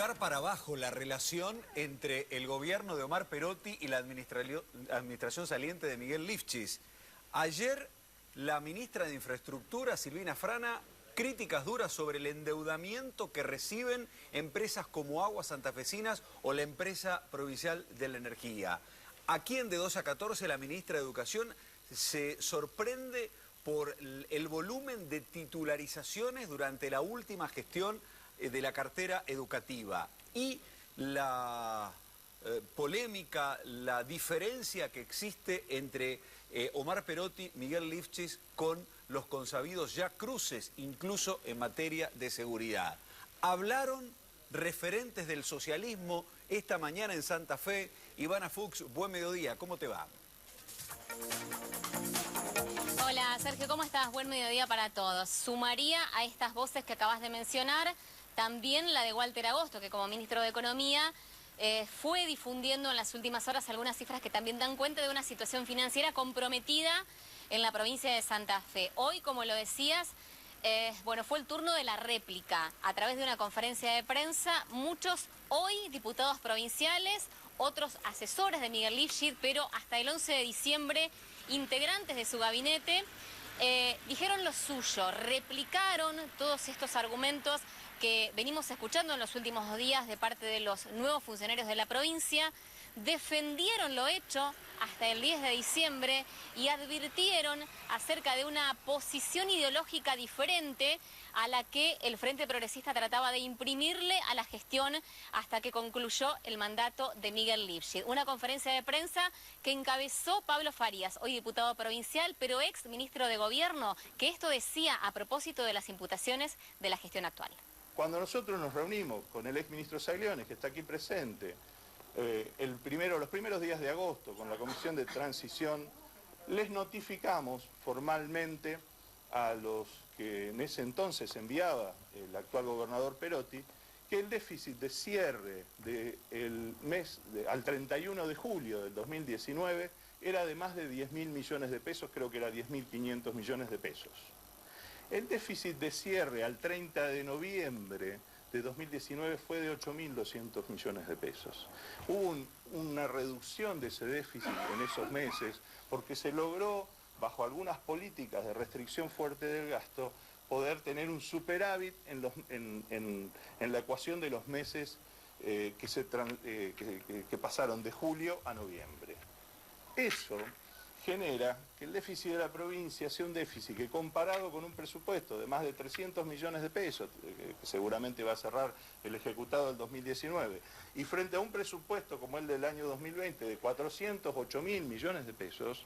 dar para abajo la relación entre el gobierno de Omar Perotti y la administración saliente de Miguel Lifchis. Ayer, la ministra de Infraestructura, Silvina Frana, críticas duras sobre el endeudamiento que reciben empresas como Aguas Santafesinas o la empresa provincial de la energía. Aquí en De 12 a 14, la ministra de Educación se sorprende por el volumen de titularizaciones durante la última gestión de la cartera educativa y la polémica, la diferencia que existe entre Omar Perotti, Miguel Lifchis con los consabidos ya cruces, incluso en materia de seguridad. Hablaron referentes del socialismo esta mañana en Santa Fe. Ivana Fuchs, buen mediodía, ¿cómo te va? Hola Sergio, ¿cómo estás? Buen mediodía para todos. Sumaría a estas voces que acabas de mencionar también la de Walter Agosto, que como ministro de Economía fue difundiendo en las últimas horas algunas cifras que también dan cuenta de una situación financiera comprometida en la provincia de Santa Fe. Hoy, como lo decías, bueno, fue el turno de la réplica. A través de una conferencia de prensa, muchos hoy diputados provinciales, otros asesores de Miguel Lifchis, pero hasta el 11 de diciembre, integrantes de su gabinete, dijeron lo suyo, replicaron todos estos argumentos que venimos escuchando en los últimos días de parte de los nuevos funcionarios de la provincia, defendieron lo hecho hasta el 10 de diciembre y advirtieron acerca de una posición ideológica diferente a la que el Frente Progresista trataba de imprimirle a la gestión hasta que concluyó el mandato de Miguel Lifchis. Una conferencia de prensa que encabezó Pablo Farías, hoy diputado provincial, pero ex ministro de Gobierno, que esto decía a propósito de las imputaciones de la gestión actual. Cuando nosotros nos reunimos con el ex ministro Sagliones, que está aquí presente, los primeros días de agosto, con la Comisión de Transición, les notificamos formalmente a los que en ese entonces enviaba el actual gobernador Perotti, que el déficit de cierre al 31 de julio del 2019 era de más de 10.000 millones de pesos, creo que era 10.500 millones de pesos. El déficit de cierre al 30 de noviembre de 2019 fue de 8.200 millones de pesos. Hubo una reducción de ese déficit en esos meses porque se logró, bajo algunas políticas de restricción fuerte del gasto, poder tener un superávit en la ecuación de los meses que pasaron de julio a noviembre. Eso genera que el déficit de la provincia sea un déficit que, comparado con un presupuesto de más de 300 millones de pesos, que seguramente va a cerrar el ejecutado del 2019, y frente a un presupuesto como el del año 2020 de 408.000 millones de pesos,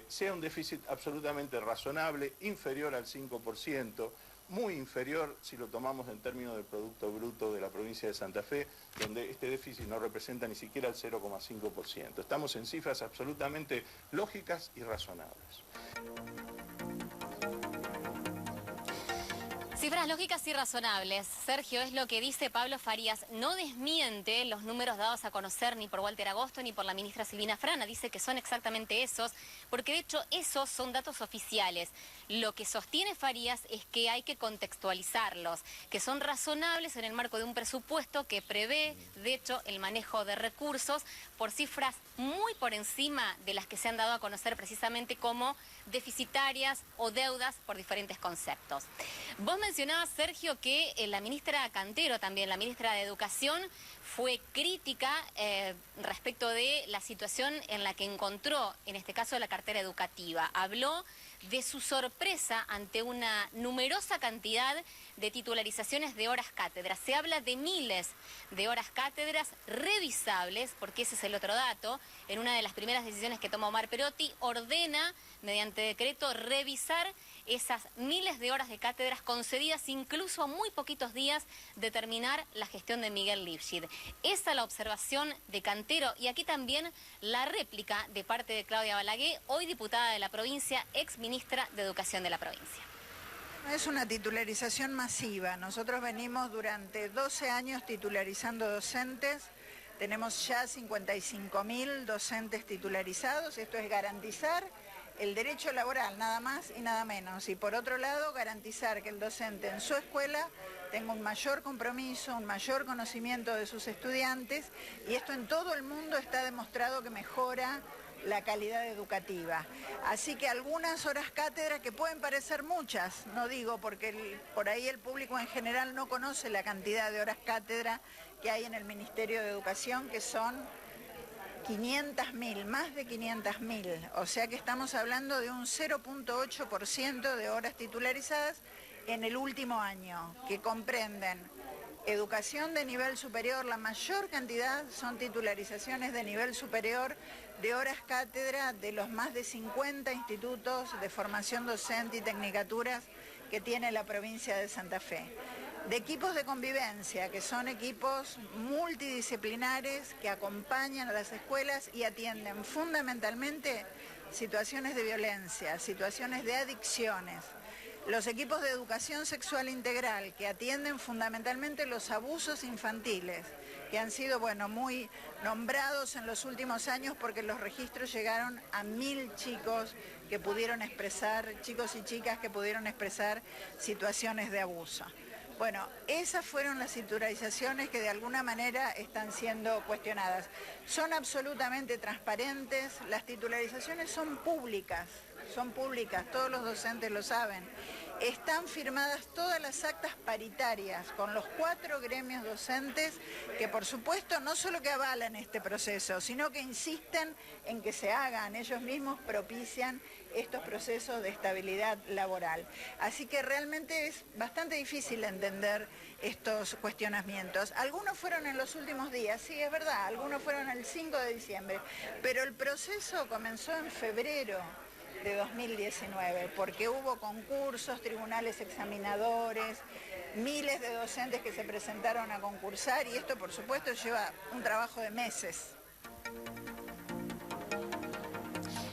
sea un déficit absolutamente razonable, inferior al 5%, muy inferior si lo tomamos en términos del Producto Bruto de la provincia de Santa Fe, donde este déficit no representa ni siquiera el 0,5%. Estamos en cifras absolutamente lógicas y razonables. Cifras lógicas y razonables. Sergio, es lo que dice Pablo Farías. No desmiente los números dados a conocer ni por Walter Agosto ni por la ministra Silvina Frana. Dice que son exactamente esos, porque de hecho esos son datos oficiales. Lo que sostiene Farías es que hay que contextualizarlos, que son razonables en el marco de un presupuesto que prevé, de hecho, el manejo de recursos por cifras muy por encima de las que se han dado a conocer precisamente como deficitarias o deudas por diferentes conceptos. Vos mencionabas, Sergio, que la ministra Cantero, también la ministra de Educación, fue crítica respecto de la situación en la que encontró, en este caso, la cartera educativa. Habló de su sorpresa ante una numerosa cantidad de titularizaciones de horas cátedras. Se habla de miles de horas cátedras revisables, porque ese es el otro dato. En una de las primeras decisiones que toma Omar Perotti, ordena, mediante decreto, revisar esas miles de horas de cátedras concedidas incluso a muy poquitos días de terminar la gestión de Miguel Lifchis. Esa es la observación de Cantero y aquí también la réplica de parte de Claudia Balaguer, hoy diputada de la provincia, ex ministra de Educación de la provincia. Es una titularización masiva. Nosotros venimos durante 12 años titularizando docentes. Tenemos ya 55.000 docentes titularizados. Esto es garantizar el derecho laboral, nada más y nada menos. Y por otro lado, garantizar que el docente en su escuela tenga un mayor compromiso, un mayor conocimiento de sus estudiantes, y esto en todo el mundo está demostrado que mejora la calidad educativa. Así que algunas horas cátedra, que pueden parecer muchas, no digo porque por ahí el público en general no conoce la cantidad de horas cátedra que hay en el Ministerio de Educación, que son 500.000, más de 500.000, o sea que estamos hablando de un 0.8% de horas titularizadas en el último año, que comprenden educación de nivel superior. La mayor cantidad son titularizaciones de nivel superior de horas cátedra de los más de 50 institutos de formación docente y tecnicaturas que tiene la provincia de Santa Fe. De equipos de convivencia, que son equipos multidisciplinares que acompañan a las escuelas y atienden fundamentalmente situaciones de violencia, situaciones de adicciones. Los equipos de educación sexual integral, que atienden fundamentalmente los abusos infantiles, que han sido, muy nombrados en los últimos años porque los registros llegaron a 1000 chicos que pudieron expresar, chicos y chicas que pudieron expresar situaciones de abuso. Bueno, esas fueron las titularizaciones que de alguna manera están siendo cuestionadas. Son absolutamente transparentes, las titularizaciones son públicas, todos los docentes lo saben. Están firmadas todas las actas paritarias con los 4 gremios docentes que por supuesto no solo que avalan este proceso, sino que insisten en que se hagan, ellos mismos propician estos procesos de estabilidad laboral. Así que realmente es bastante difícil entender estos cuestionamientos. Algunos fueron en los últimos días, sí, es verdad, algunos fueron el 5 de diciembre, pero el proceso comenzó en febrero de 2019, porque hubo concursos, tribunales examinadores, miles de docentes que se presentaron a concursar, y esto por supuesto lleva un trabajo de meses.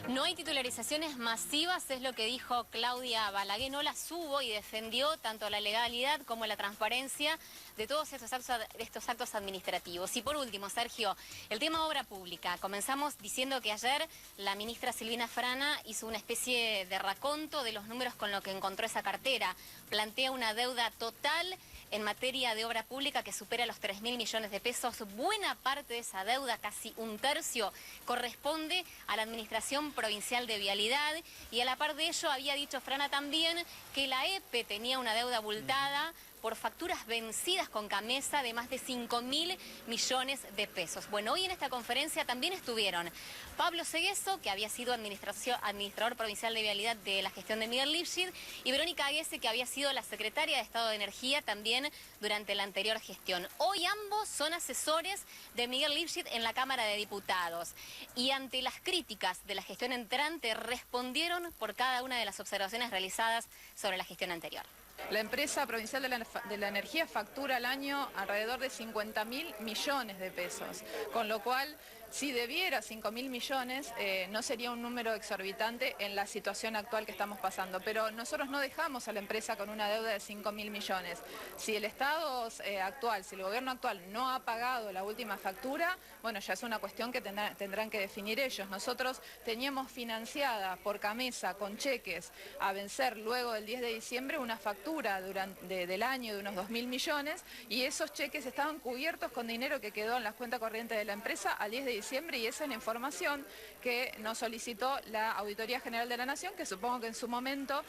No hay titularizaciones masivas, es lo que dijo Claudia Balaguer. No las hubo y defendió tanto la legalidad como la transparencia de todos estos actos administrativos. Y por último, Sergio, el tema obra pública. Comenzamos diciendo que ayer la ministra Silvina Frana hizo una especie de raconto de los números con lo que encontró esa cartera. Plantea una deuda total en materia de obra pública que supera los 3.000 millones de pesos. Buena parte de esa deuda, casi un tercio, corresponde a la Administración Provincial de Vialidad, y a la par de ello había dicho Frana también que la EPE tenía una deuda abultada por facturas vencidas con Camesa de más de 5.000 millones de pesos. Bueno, hoy en esta conferencia también estuvieron Pablo Segueso, que había sido administrador provincial de Vialidad de la gestión de Miguel Lifschitz, y Verónica Aguese, que había sido la secretaria de Estado de Energía también durante la anterior gestión. Hoy ambos son asesores de Miguel Lifschitz en la Cámara de Diputados, y ante las críticas de la gestión entrante respondieron por cada una de las observaciones realizadas sobre la gestión anterior. La empresa provincial de la energía factura al año alrededor de 50.000 millones de pesos, con lo cual, si debiera 5.000 millones, no sería un número exorbitante en la situación actual que estamos pasando. Pero nosotros no dejamos a la empresa con una deuda de 5.000 millones. Si el Estado actual, si el gobierno actual no ha pagado la última factura, bueno, ya es una cuestión que tendrán que definir ellos. Nosotros teníamos financiada por Camesa con cheques a vencer luego del 10 de diciembre una factura del año de unos 2.000 millones, y esos cheques estaban cubiertos con dinero que quedó en las cuentas corrientes de la empresa al 10 de diciembre, y esa es la información que nos solicitó la Auditoría General de la Nación, que supongo que en su momento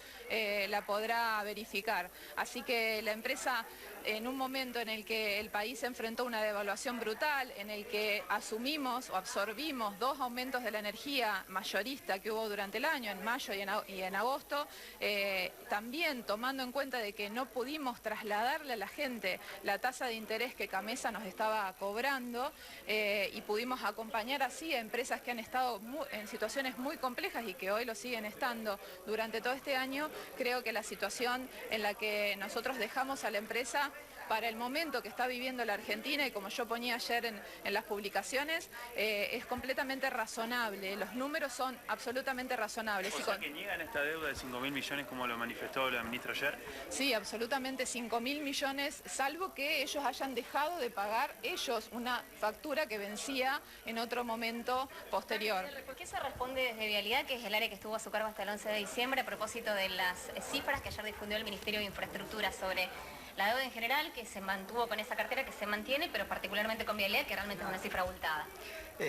la podrá verificar. Así que la empresa, en un momento en el que el país enfrentó una devaluación brutal, en el que asumimos o absorbimos 2 aumentos de la energía mayorista que hubo durante el año, en mayo y en agosto, también tomando en cuenta de que no pudimos trasladarle a la gente la tasa de interés que Camesa nos estaba cobrando, y pudimos acompañar así a empresas que han estado en situaciones muy complejas y que hoy lo siguen estando durante todo este año. Creo que la situación en la que nosotros dejamos a la empresa para el momento que está viviendo la Argentina, y como yo ponía ayer en las publicaciones, es completamente razonable. Los números son absolutamente razonables. O sea, que niegan esta deuda de 5.000 millones como lo manifestó la ministra ayer. Sí, absolutamente 5.000 millones, salvo que ellos hayan dejado de pagar ellos una factura que vencía en otro momento posterior. ¿Por qué se responde desde Vialidad, que es el área que estuvo a su cargo hasta el 11 de diciembre, a propósito de las cifras que ayer difundió el Ministerio de Infraestructura sobre la deuda en general, que se mantuvo con esa cartera, que se mantiene, pero particularmente con Vialidad, que realmente es una cifra abultada.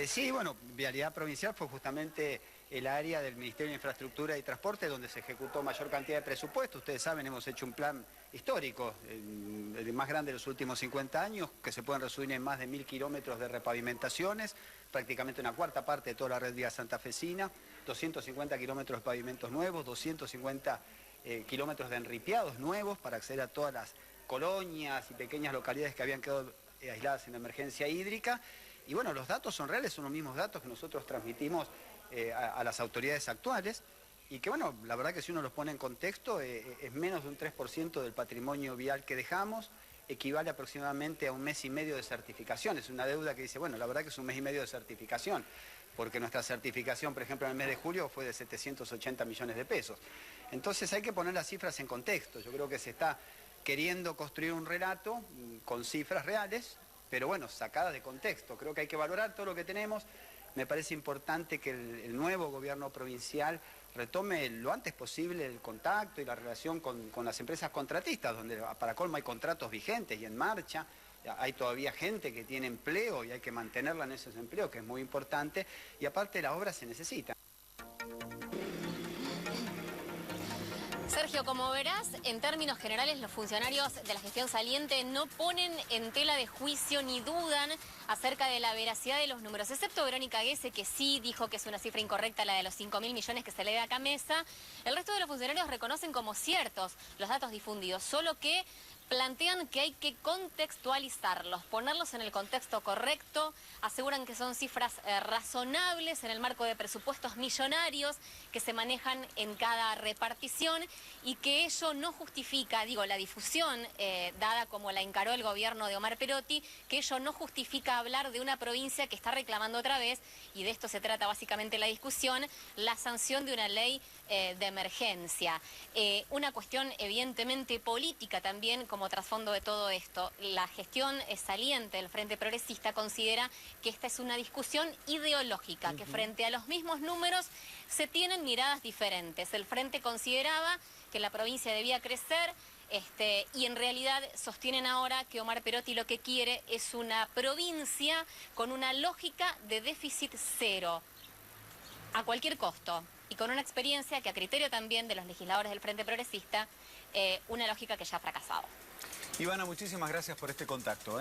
Sí, bueno, Vialidad Provincial fue justamente el área del Ministerio de Infraestructura y Transporte donde se ejecutó mayor cantidad de presupuesto. Ustedes saben, hemos hecho un plan histórico, el más grande de los últimos 50 años, que se pueden resumir en más de 1000 kilómetros de repavimentaciones, prácticamente una cuarta parte de toda la red vial santafesina, 250 kilómetros de pavimentos nuevos, 250 kilómetros de enripiados nuevos para acceder a todas las colonias y pequeñas localidades que habían quedado aisladas en la emergencia hídrica. Y bueno, los datos son reales, son los mismos datos que nosotros transmitimos a las autoridades actuales y que bueno, la verdad que si uno los pone en contexto es menos de un 3% del patrimonio vial que dejamos, equivale aproximadamente a 1 mes y medio de certificación. Es una deuda que dice, bueno, la verdad que es 1 mes y medio de certificación, porque nuestra certificación, por ejemplo, en el mes de julio fue de 780 millones de pesos. Entonces hay que poner las cifras en contexto. Yo creo que se está queriendo construir un relato con cifras reales, pero bueno, sacadas de contexto. Creo que hay que valorar todo lo que tenemos. Me parece importante que el nuevo gobierno provincial retome lo antes posible el contacto y la relación con las empresas contratistas, donde para colmo hay contratos vigentes y en marcha. Hay todavía gente que tiene empleo y hay que mantenerla en esos empleos, que es muy importante, y aparte la obra se necesita. Sergio, como verás, en términos generales los funcionarios de la gestión saliente no ponen en tela de juicio ni dudan acerca de la veracidad de los números, excepto Verónica Gese, que sí dijo que es una cifra incorrecta la de los 5.000 millones que se le da a Camesa. El resto de los funcionarios reconocen como ciertos los datos difundidos, solo que plantean que hay que contextualizarlos, ponerlos en el contexto correcto, aseguran que son cifras razonables en el marco de presupuestos millonarios que se manejan en cada repartición y que ello no justifica, digo, la difusión dada como la encaró el gobierno de Omar Perotti, que ello no justifica hablar de una provincia que está reclamando otra vez, y de esto se trata básicamente la discusión, la sanción de una ley de emergencia. Una cuestión evidentemente política también como trasfondo de todo esto. La gestión saliente del Frente Progresista considera que esta es una discusión ideológica, que frente a los mismos números se tienen miradas diferentes. El Frente consideraba que la provincia debía crecer y en realidad sostienen ahora que Omar Perotti lo que quiere es una provincia con una lógica de déficit cero, a cualquier costo, y con una experiencia que a criterio también de los legisladores del Frente Progresista, una lógica que ya ha fracasado. Ivana, muchísimas gracias por este contacto.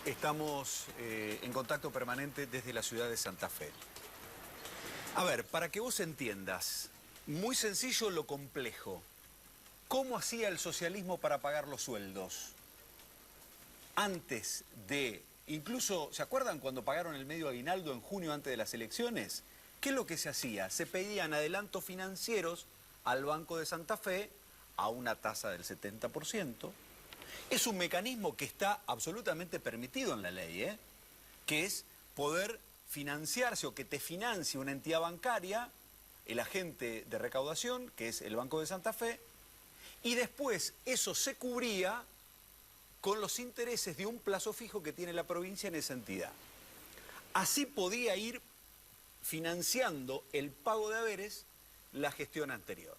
Estamos en contacto permanente desde la ciudad de Santa Fe. A ver, para que vos entiendas, muy sencillo lo complejo. ¿Cómo hacía el socialismo para pagar los sueldos? Antes de, incluso, ¿se acuerdan cuando pagaron el medio aguinaldo en junio antes de las elecciones? ¿Qué es lo que se hacía? Se pedían adelantos financieros al Banco de Santa Fe a una tasa del 70%. Es un mecanismo que está absolutamente permitido en la ley, que es poder financiarse o que te financie una entidad bancaria, el agente de recaudación, que es el Banco de Santa Fe, y después eso se cubría con los intereses de un plazo fijo que tiene la provincia en esa entidad. Así podía ir financiando el pago de haberes la gestión anterior.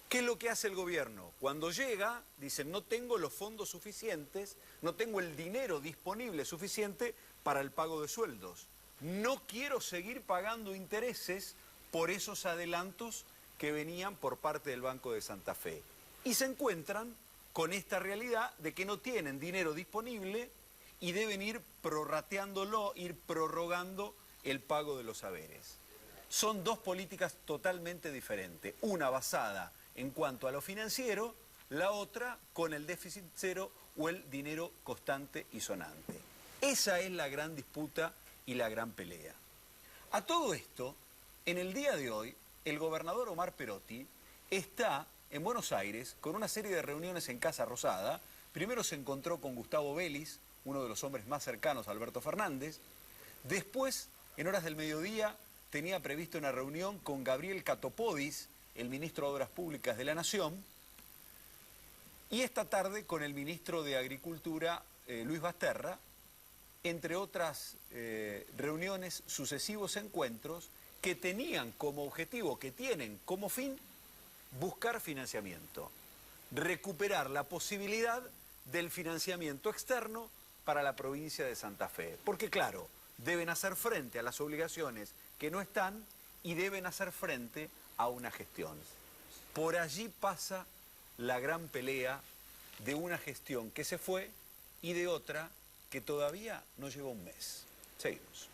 ¿Qué es lo que hace el gobierno? Cuando llega, dicen, no tengo los fondos suficientes, no tengo el dinero disponible suficiente para el pago de sueldos. No quiero seguir pagando intereses por esos adelantos que venían por parte del Banco de Santa Fe. Y se encuentran con esta realidad de que no tienen dinero disponible y deben ir prorrateándolo, ir prorrogando el pago de los haberes. Son dos políticas totalmente diferentes, una basada en cuanto a lo financiero, la otra con el déficit cero o el dinero constante y sonante. Esa es la gran disputa y la gran pelea. A todo esto, en el día de hoy, el gobernador Omar Perotti está en Buenos Aires con una serie de reuniones en Casa Rosada. Primero se encontró con Gustavo Vélez, uno de los hombres más cercanos a Alberto Fernández. Después, en horas del mediodía, tenía previsto una reunión con Gabriel Catopodis, el ministro de Obras Públicas de la Nación, y esta tarde con el ministro de Agricultura, Luis Basterra, entre otras reuniones, sucesivos encuentros que tenían como objetivo, que tienen como fin, buscar financiamiento. recuperar la posibilidad del financiamiento externo para la provincia de Santa Fe. Porque claro, deben hacer frente a las obligaciones que no están y deben hacer frente a una gestión. Por allí pasa la gran pelea de una gestión que se fue y de otra que todavía no llegó un mes. Seguimos.